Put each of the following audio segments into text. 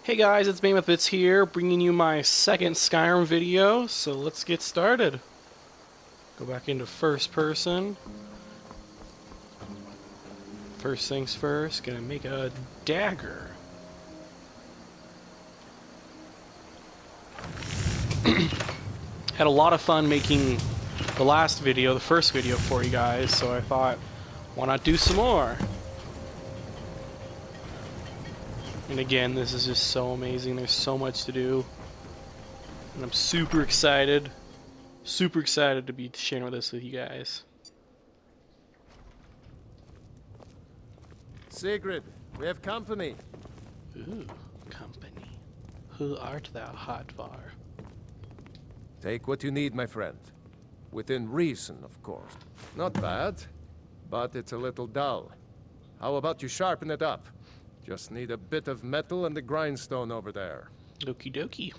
Hey guys, it's Bits here, bringing you my second Skyrim video, so let's get started. Go back into first person. First things first, gonna make a dagger. Had a lot of fun making the last video, the first video for you guys, so I thought, why not do some more? And again, this is just so amazing. There's so much to do. And I'm super excited to be sharing this with you guys. Sigrid, we have company. Ooh, company. Who art thou, Hotvar? Take what you need, my friend. Within reason, of course. Not bad, but it's a little dull. How about you sharpen it up? Just need a bit of metal and a grindstone over there. Okie dokie.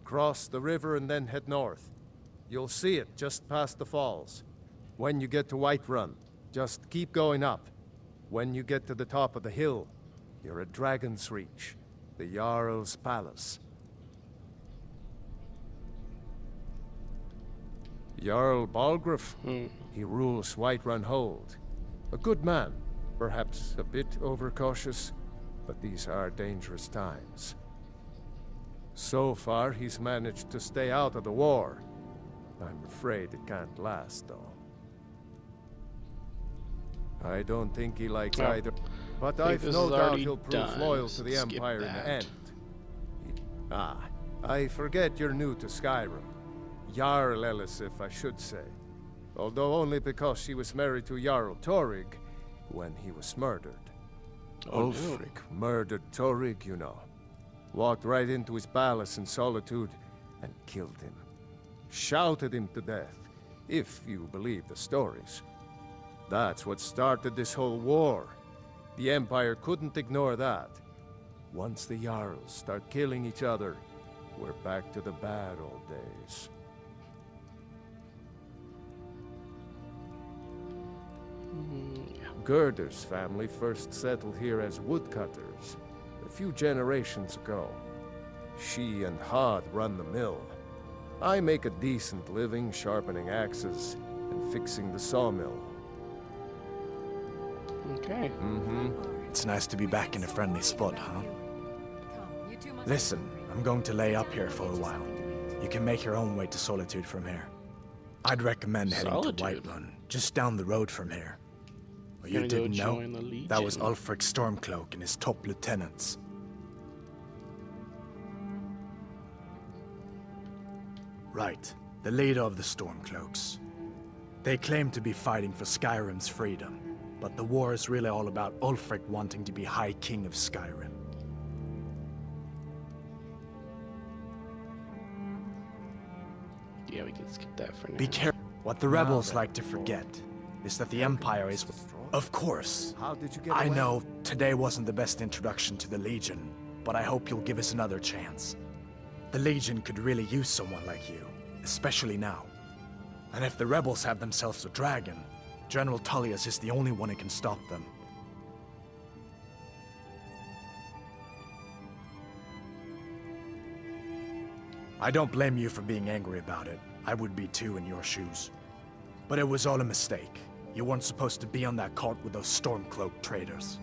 Cross the river and then head north. You'll see it just past the falls. When you get to Whiterun, just keep going up. When you get to the top of the hill, you're at Dragon's Reach, the Jarl's palace. Jarl Balgruuf, he rules Whiterun Hold. A good man. Perhaps a bit overcautious, but these are dangerous times. So far, he's managed to stay out of the war. I'm afraid it can't last, though. I don't think he likes either, but I've no doubt he'll prove loyal to the Empire in the end. I forget you're new to Skyrim. Jarl Elisif, I should say. Although only because she was married to Jarl Torygg when he was murdered. Ulfric murdered Torygg, you know. Walked right into his palace in Solitude and killed him. Shouted him to death, if you believe the stories. That's what started this whole war. The Empire couldn't ignore that. Once the Jarls start killing each other, we're back to the bad old days. Gerder's family first settled here as woodcutters a few generations ago. She and Hod run the mill. I make a decent living sharpening axes and fixing the sawmill. Okay. It's nice to be back in a friendly spot, huh? Listen, I'm going to lay up here for a while. You can make your own way to Solitude from here. I'd recommend heading to Whiterun, just down the road from here. Well, you didn't know? That was Ulfric Stormcloak and his top lieutenants. Right, the leader of the Stormcloaks. They claim to be fighting for Skyrim's freedom, but the war is really all about Ulfric wanting to be High King of Skyrim. Yeah, we can skip that for now. Be careful. What the rebels like to forget is that the Empire is... Of course. How did you get I away? know today wasn't the best introduction to the Legion, but I hope you'll give us another chance. The Legion could really use someone like you, especially now. And if the rebels have themselves a dragon, General Tullius is the only one who can stop them. I don't blame you for being angry about it. I would be too in your shoes. But it was all a mistake. You weren't supposed to be on that cart with those Stormcloak traitors.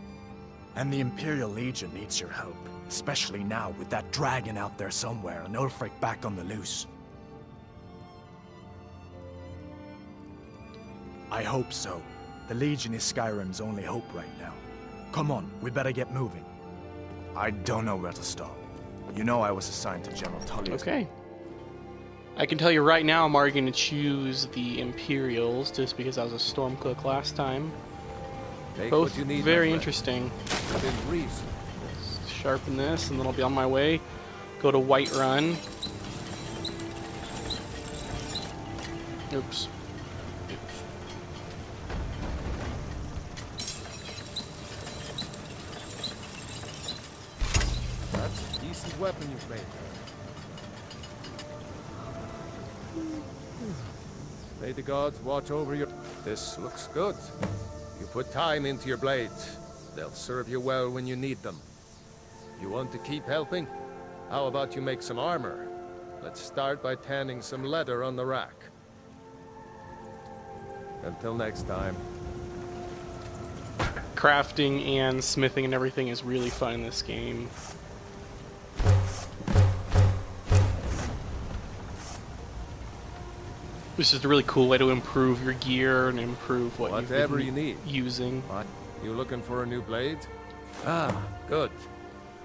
And the Imperial Legion needs your help, especially now with that dragon out there somewhere and Ulfric back on the loose. I hope so. The Legion is Skyrim's only hope right now. Come on, we better get moving. I don't know where to start. You know I was assigned to General Tullius. Okay. I can tell you right now I'm already going to choose the Imperials, just because I was a Stormcloak last time. Take Both what you need, very my friend. interesting. Within reason. Sharpen this, and then I'll be on my way. Go to Whiterun. Oops. That's a decent weapon you've made. May the gods watch over your... This looks good. You put time into your blades. They'll serve you well when you need them. You want to keep helping? How about you make some armor? Let's start by tanning some leather on the rack. Until next time. Crafting and smithing and everything is really fun in this game. This is a really cool way to improve your gear and improve what Whatever you need. Using. What? You looking for a new blade? Ah, good.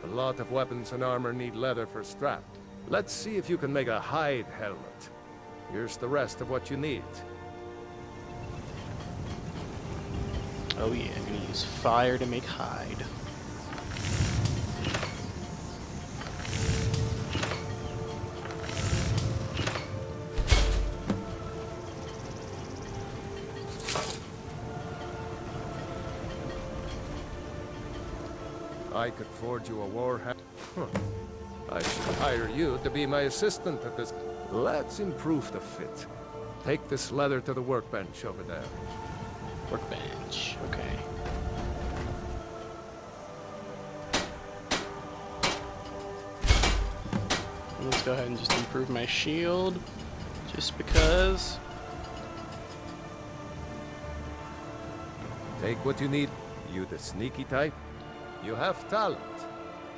A lot of weapons and armor need leather for strap. Let's see if you can make a hide helmet. Here's the rest of what you need. Oh yeah, I'm gonna use fire to make hide. I could forge you a war hat. I should hire you to be my assistant at this. Let's improve the fit. Take this leather to the workbench over there. Workbench, okay. Let's go ahead and just improve my shield, just because. Take what you need. You the sneaky type? You have talent.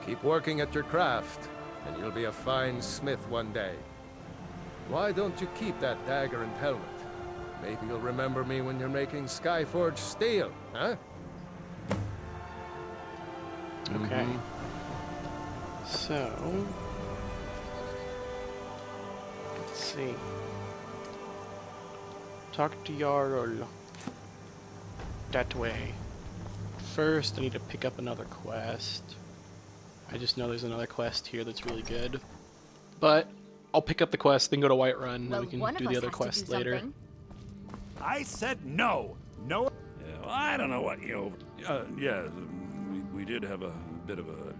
Keep working at your craft, and you'll be a fine smith one day. Why don't you keep that dagger and helmet? Maybe you'll remember me when you're making Skyforge steel, huh? Okay. So, let's see. Talk to Jarl. That way. First, I need to pick up another quest. I just know there's another quest here that's really good. But I'll pick up the quest, then go to Whiterun, and then we can do the other quest later. I said no. No. Yeah, well, I don't know what you. Yeah, we did have a bit of a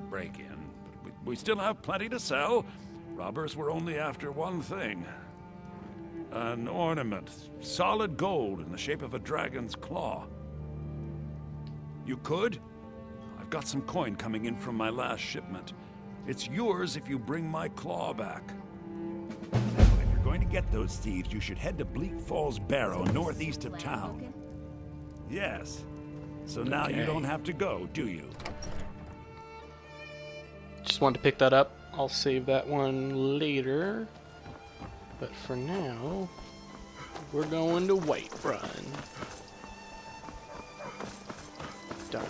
break-in, but we still have plenty to sell. Robbers were only after one thing: an ornament, solid gold in the shape of a dragon's claw. You could? I've got some coin coming in from my last shipment. It's yours if you bring my claw back. Now, if you're going to get those thieves, you should head to Bleak Falls Barrow, northeast of town. Yes. So now you don't have to go, do you? Just wanted to pick that up. I'll save that one later. But for now, we're going to Whiterun. Done.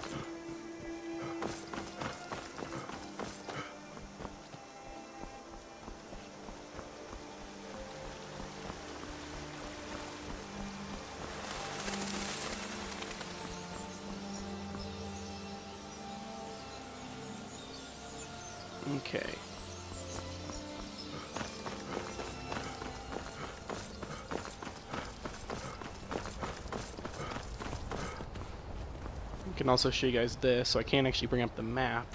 Okay. I can also show you guys this, so I can't actually bring up the map.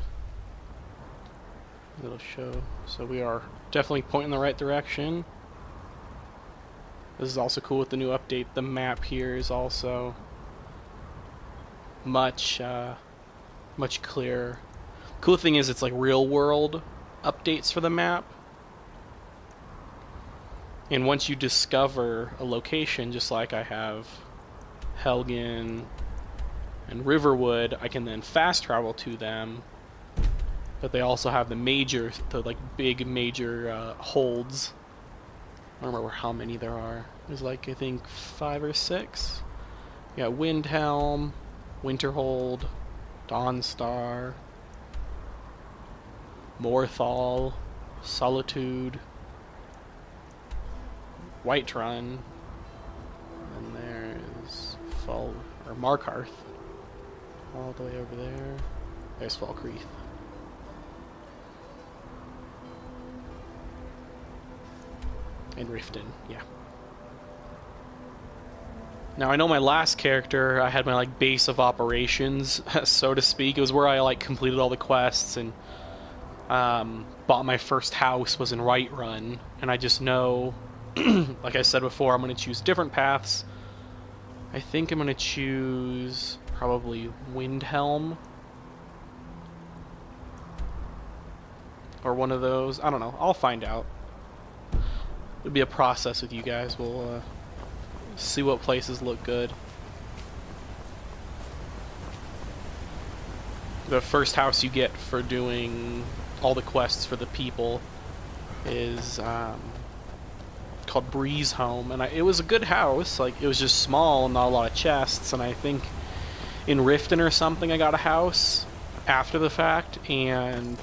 It'll show. So we are definitely pointing in the right direction. This is also cool with the new update. The map here is also much clearer. Cool thing is it's like real world updates for the map. And once you discover a location, just like I have Helgen and Riverwood, I can then fast travel to them. But they also have the like big major holds. I don't remember how many there are. There's like, I think 5 or 6. Yeah, Windhelm, Winterhold, Dawnstar, Morthal, Solitude, Whiterun, and there's Markarth, all the way over there. There's Falkreath. And Riften, yeah. Now I know my last character, I had my like base of operations, so to speak. It was where I like completed all the quests and bought my first house was in Whiterun, and I just know, like I said before, I'm going to choose different paths. I think I'm going to choose probably Windhelm. or one of those. I don't know. I'll find out. It'll be a process with you guys. We'll see what places look good. The first house you get for doing all the quests for the people is called Breeze Home, and it was a good house. Like, it was just small and not a lot of chests, and I think in Riften or something I got a house after the fact, and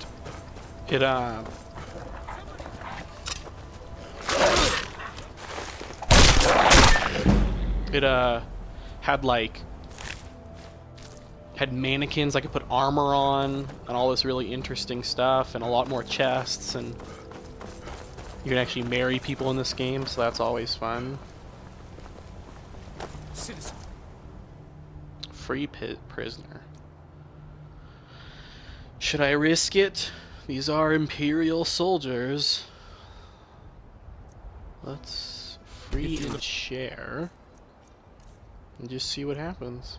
it had mannequins I could put armor on and all this really interesting stuff and a lot more chests, and you can actually marry people in this game, so that's always fun. Citizen. Free prisoner. Should I risk it? These are Imperial soldiers. Let's free and share and just see what happens.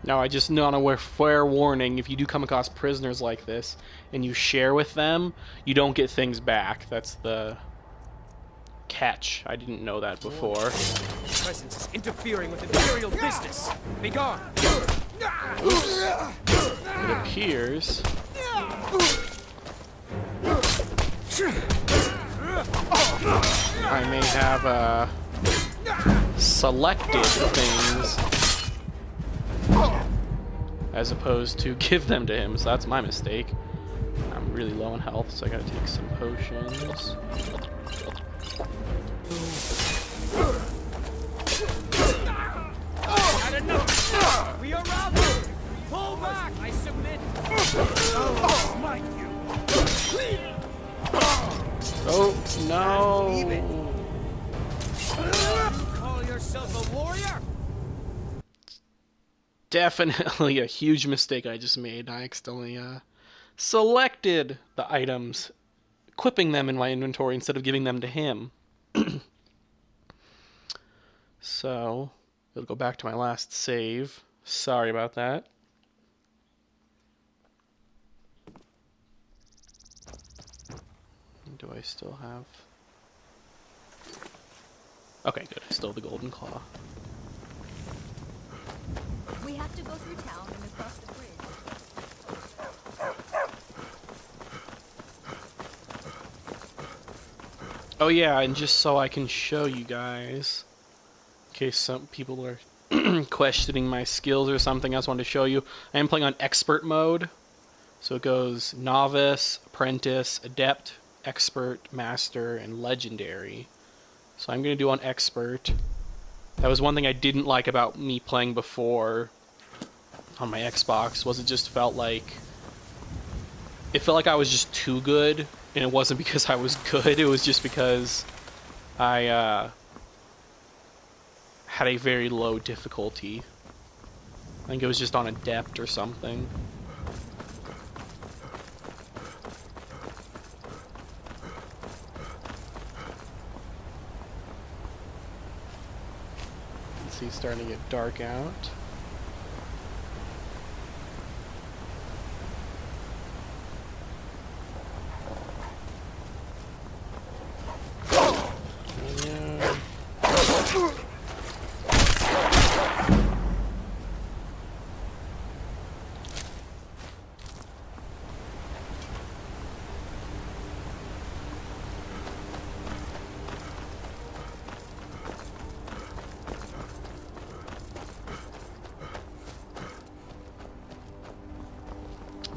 Now, I just know on a fair warning, if you do come across prisoners like this and you share with them, you don't get things back. That's the catch. I didn't know that before. Your presence is interfering with Imperial business. Be gone. Oops. It appears I may have selected things as opposed to give them to him, so that's my mistake. I'm really low on health, so I gotta take some potions. Had enough. We are routed. Pull back. I submit. Smite you. Oh no! You call yourself a warrior? Definitely a huge mistake I just made. I accidentally selected the items, equipping them in my inventory instead of giving them to him. So, it'll go back to my last save. Sorry about that. Do I still have... Okay, good. I still have the golden claw. We have to go through town and across the bridge. Oh yeah, and just so I can show you guys, in case some people are questioning my skills or something, I just wanted to show you. I am playing on expert mode. So it goes novice, apprentice, adept, expert, master, and legendary. So I'm going to do on expert. That was one thing I didn't like about me playing before on my Xbox, was it just felt like... It felt like I was just too good, and it wasn't because I was good, it was just because I had a very low difficulty. I think it was just on adept or something. See, it's starting to get dark out.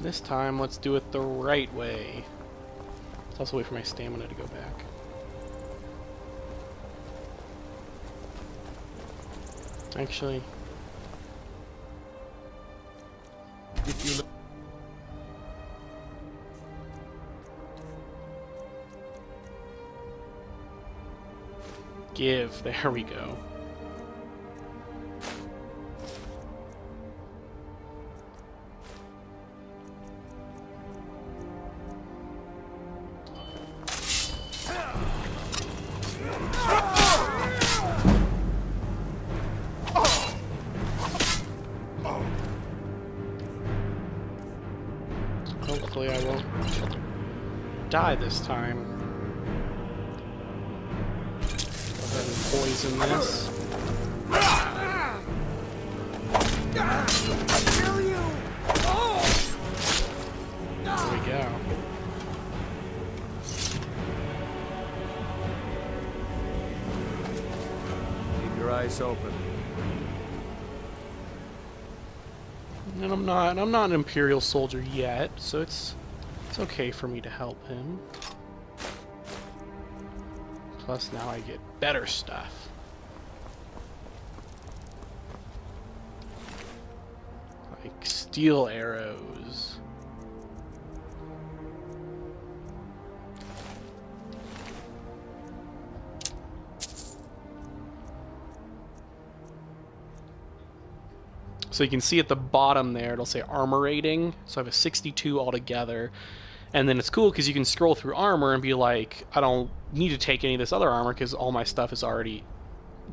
This time, let's do it the right way. Let's also wait for my stamina to go back. Actually... If you Give. There we go. Hopefully I won't die this time. Go ahead and poison this. There we go. Keep your eyes open. And I'm not an Imperial soldier yet, so it's okay for me to help him. Plus now I get better stuff. Like steel arrows. So you can see at the bottom there, it'll say armor rating. So I have a 62 altogether. And then it's cool because you can scroll through armor and be like, I don't need to take any of this other armor because all my stuff is already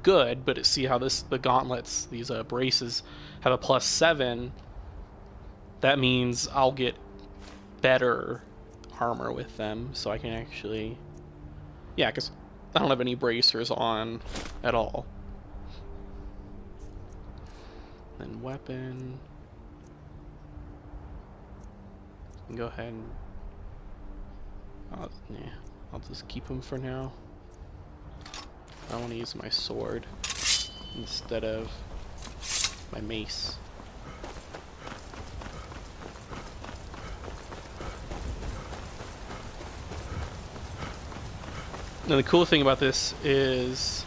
good. But see how the gauntlets, these braces, have a +7. That means I'll get better armor with them. So I can actually... Yeah, because I don't have any bracers on at all. Then weapon. Go ahead and I'll just keep him for now. I want to use my sword instead of my mace. Now the cool thing about this is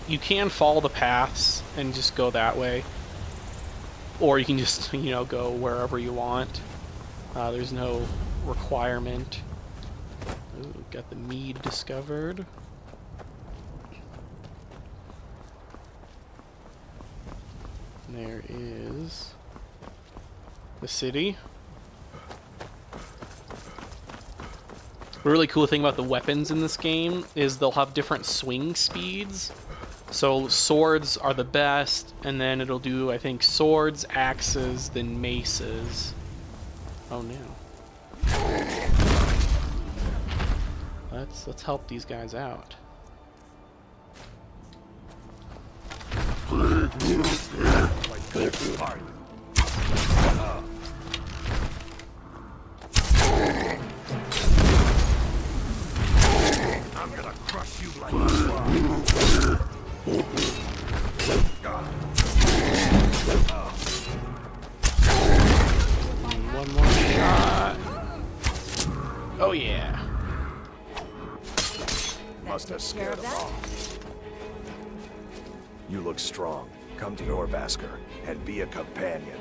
you can follow the paths and just go that way, or you can just, you know, go wherever you want. There's no requirement. Ooh, got the mead discovered. There is the city. The really cool thing about the weapons in this game is they'll have different swing speeds. So swords are the best, and then it'll do, I think, swords, axes, then maces. Oh no. Let's help these guys out. I'm gonna crush you like you are. One more shot. Oh yeah. Must have scared them off. You look strong. Come to Jorvaskr and be a companion.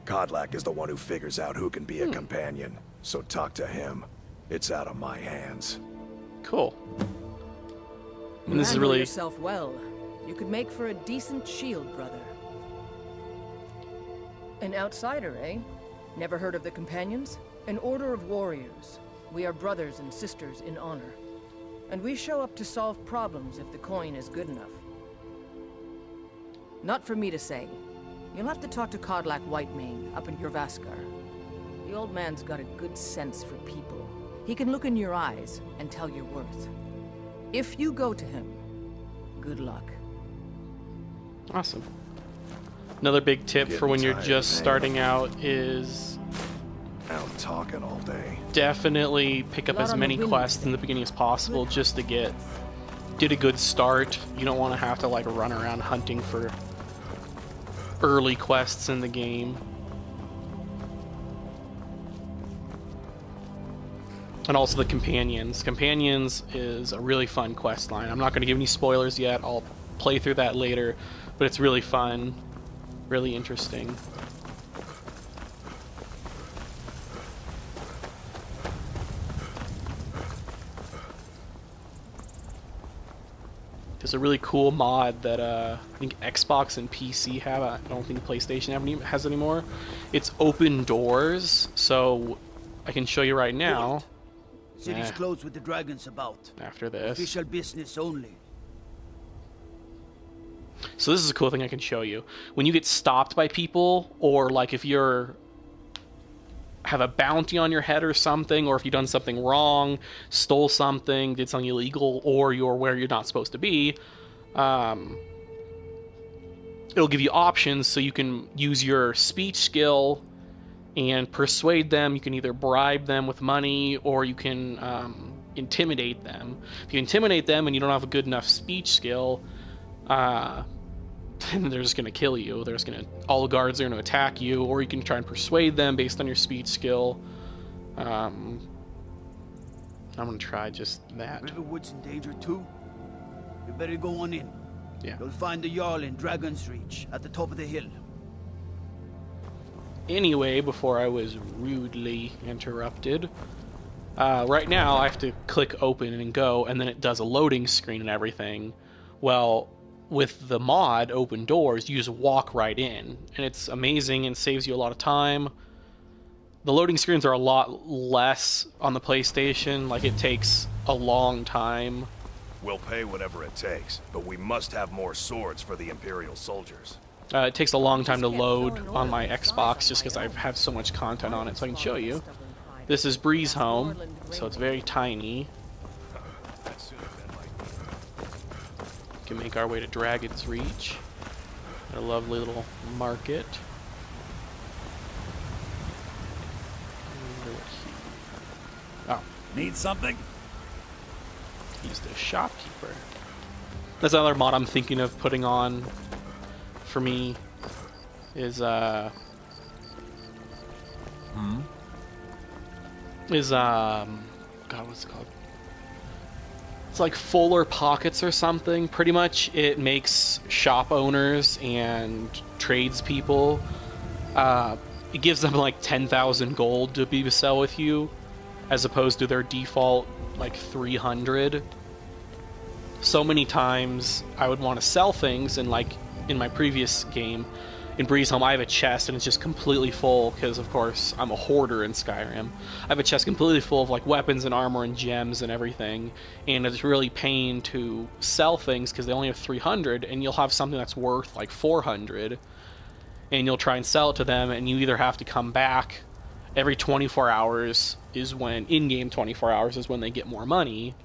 Kodlak is the one who figures out who can be a companion, so talk to him. It's out of my hands. Cool. And this is Handle really yourself well. You could make for a decent shield, brother. An outsider, eh? Never heard of the Companions? An order of warriors. We are brothers and sisters in honor. And we show up to solve problems if the coin is good enough. Not for me to say. You'll have to talk to Kodlak Whitemane up in Jorvaskr. The old man's got a good sense for people. He can look in your eyes and tell your worth. If you go to him, good luck. awesome. Another big tip for when you're just starting out is Out talking all day. definitely pick up as many quests in the beginning as possible just to get a good start. You don't want to have to like run around hunting for early quests in the game. And also the companions. Companions is a really fun quest line. I'm not going to give any spoilers yet. I'll play through that later, but it's really fun, really interesting. There's a really cool mod that I think Xbox and PC have. I don't think PlayStation has anymore. It's open doors, so I can show you right now. City's closed with the dragons about. After this. Official business only. So this is a cool thing I can show you. When you get stopped by people, or like if you're have a bounty on your head or something, or if you've done something wrong, stole something, did something illegal, or you're where you're not supposed to be, it'll give you options so you can use your speech skill and persuade them. You can either bribe them with money, or you can intimidate them. If you intimidate them and you don't have a good enough speech skill, then they're just going to kill you. They're just going to, all the guards are going to attack you, or you can try and persuade them based on your speech skill. I'm going to try just that. Riverwood's in danger too. You better go on in. Yeah. You'll find the Jarl in Dragon's Reach at the top of the hill. Anyway, before I was rudely interrupted, right now I have to click open and go, and then it does a loading screen and everything. Well, with the mod Open Doors, you just walk right in, and it's amazing and saves you a lot of time. The loading screens are a lot less on the PlayStation. Like, it takes a long time. We'll pay whatever it takes, but we must have more swords for the Imperial soldiers. It takes a long time to load on my Xbox just because I have so much content on it, so I can show you. This is Breeze Home, so it's very tiny. Can make our way to Dragon's Reach. A lovely little market. Oh, Need something? he's the shopkeeper. That's another mod I'm thinking of putting on for me. Is God, what's it called? It's like Fuller Pockets or something. Pretty much it makes shop owners and tradespeople, it gives them like 10,000 gold to be sell with you, as opposed to their default like 300. So many times I would want to sell things, and like in my previous game in Breeze Home, I have a chest and it's just completely full because, of course, I'm a hoarder in Skyrim. I have a chest completely full of like weapons and armor and gems and everything, and it's really pain to sell things because they only have 300, and you'll have something that's worth like 400, and you'll try and sell it to them, and you either have to come back every 24 hours is when, in-game 24 hours is when they get more money.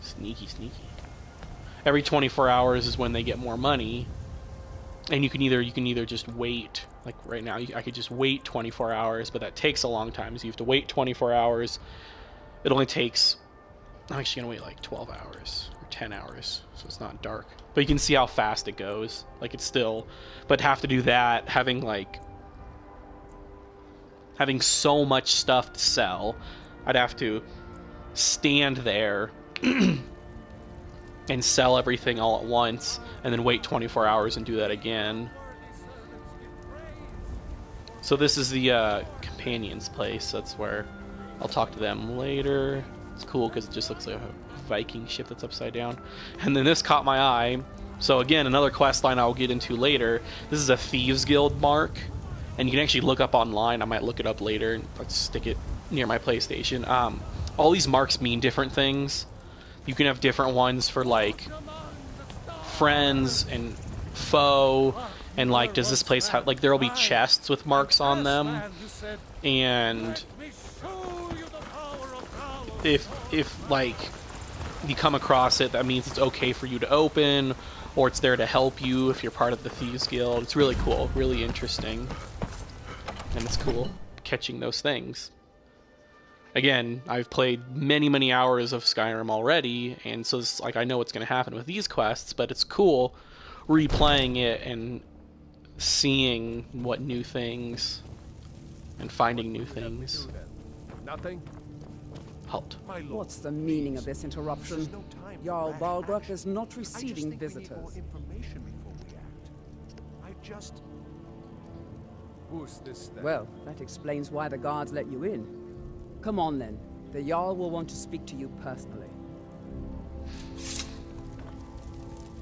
Sneaky, sneaky. Every 24 hours is when they get more money, and you can either just wait. Like right now, I could just wait 24 hours, but that takes a long time. So you have to wait 24 hours. It only takes, I'm actually gonna wait like 12 hours or 10 hours, so it's not dark. But you can see how fast it goes. Like it's still, but have to do that, having so much stuff to sell, I'd have to stand there and sell everything all at once, and then wait 24 hours and do that again. So this is the companion's place. That's where I'll talk to them later. It's cool because it just looks like a Viking ship that's upside down. And then this caught my eye. So again, another quest line I'll get into later. This is a Thieves Guild mark, and you can actually look up online. I might look it up later and let's stick it near my PlayStation. All these marks mean different things. You can have different ones for like friends and foe, and like, does this place have, like, there'll be chests with marks on them, and if like you come across it, that means it's okay for you to open, or it's there to help you if you're part of the Thieves Guild. It's really cool, really interesting, and it's cool catching those things. Again, I've played many hours of Skyrim already, and so it's like I know what's going to happen with these quests, but it's cool replaying it and seeing what new things and finding new things. Nothing? Halt. What's the meaning of this interruption? Jarl Balgruck is not receiving visitors. Who's this then? Well, that explains why the guards let you in. Come on then. The Jarl will want to speak to you personally.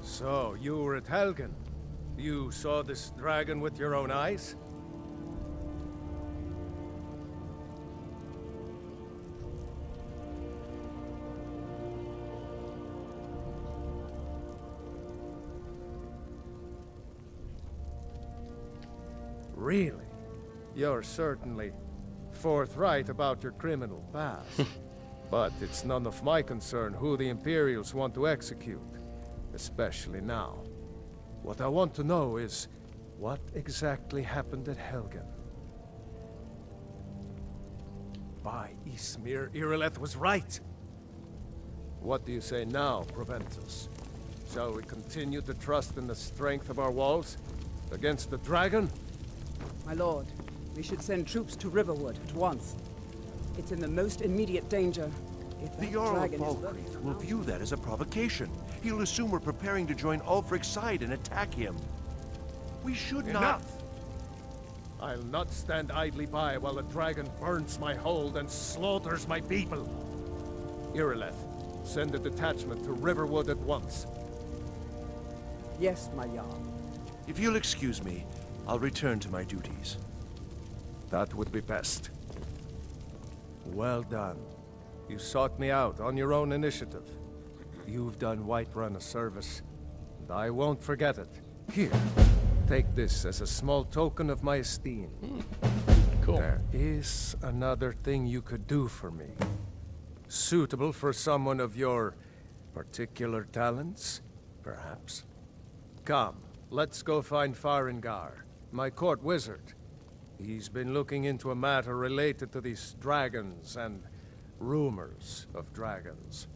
So, you were at Helgen. You saw this dragon with your own eyes? Really? You're certainly forthright about your criminal past. But it's none of my concern who the Imperials want to execute, especially now. What I want to know is, what exactly happened at Helgen? By Ysmir, Irileth was right! What do you say now, Proventus? Shall we continue to trust in the strength of our walls against the dragon? My lord, we should send troops to Riverwood at once. It's in the most immediate danger. If The that Jarl of dragon is Falkreath will view that as a provocation. He'll assume we're preparing to join Ulfric's side and attack him. We should not... Enough! I'll not stand idly by while the dragon burns my hold and slaughters my people. Irileth, send a detachment to Riverwood at once. Yes, my Jarl. If you'll excuse me, I'll return to my duties. That would be best. Well done. You sought me out on your own initiative. You've done Whiterun a service, and I won't forget it. Here, take this as a small token of my esteem. Cool. There is another thing you could do for me. Suitable for someone of your particular talents, perhaps. Come, let's go find Farengar, my court wizard. He's been looking into a matter related to these dragons and rumors of dragons.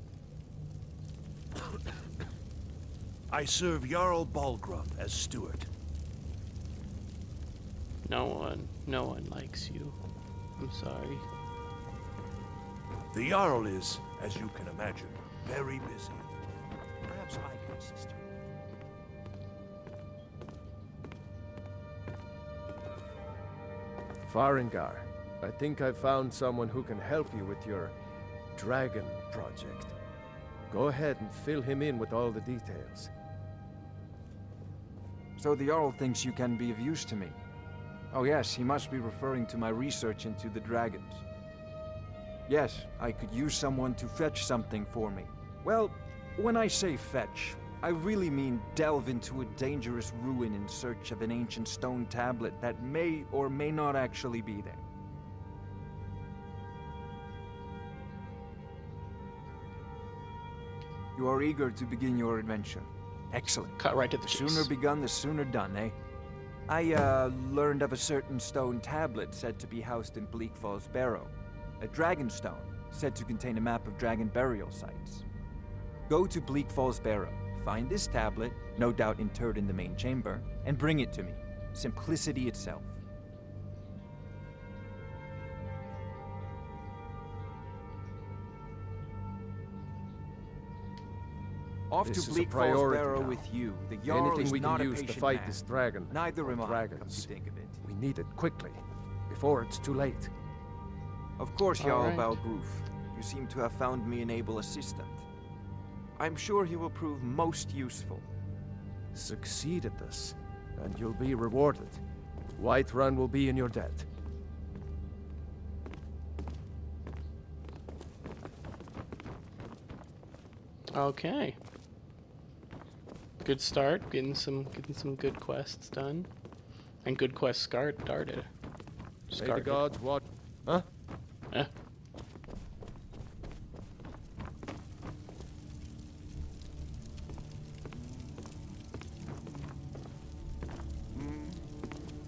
I serve Jarl Balgruuf as steward. No one likes you. I'm sorry. The Jarl is, as you can imagine, very busy. Perhaps I can assist you. Farengar, I think I've found someone who can help you with your dragon project. Go ahead and fill him in with all the details. So the Jarl thinks you can be of use to me. Oh yes, he must be referring to my research into the dragons. Yes, I could use someone to fetch something for me. Well, when I say fetch, I really mean delve into a dangerous ruin in search of an ancient stone tablet that may or may not actually be there. You are eager to begin your adventure. Excellent. Cut right to the The chase. sooner begun, the sooner done, eh? I, learned of a certain stone tablet said to be housed in Bleak Falls Barrow. A dragon stone, said to contain a map of dragon burial sites. Go to Bleak Falls Barrow, find this tablet, no doubt interred in the main chamber, and bring it to me. Simplicity itself. Off This to is a Bleak Falls priority Barrow now. with you. The Jarl Anything is we not can a use to patient fight man. this dragon. Neither or am I, come dragons. to think of it. We need it quickly, before it's too late. Of course, All Jarl right. Balgruuf. You seem to have found me an able assistant. I'm sure he will prove most useful. Succeed at this, and you'll be rewarded. Whiterun will be in your debt. Okay. Good start. Getting some good quests done, and good quests started. May the gods watch. Huh? Eh?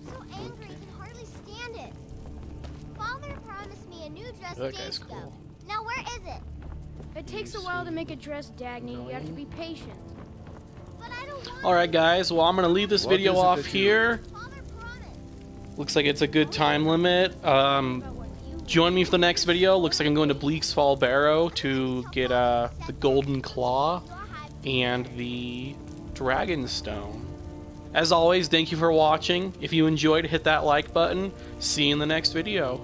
So angry, he can hardly stand it. Father promised me a new dress That days guy's ago. cool. Now where is it? It takes a while to make a dress, Dagny. You have to be patient. But I don't want All right, guys. Well, I'm gonna leave this What video is it off that you- here. Father promised. Looks like it's a good time limit. Join me for the next video. Looks like I'm going to Bleak's Fall Barrow to get the Golden Claw and the Dragon Stone. As always, thank you for watching. If you enjoyed, hit that like button. See you in the next video.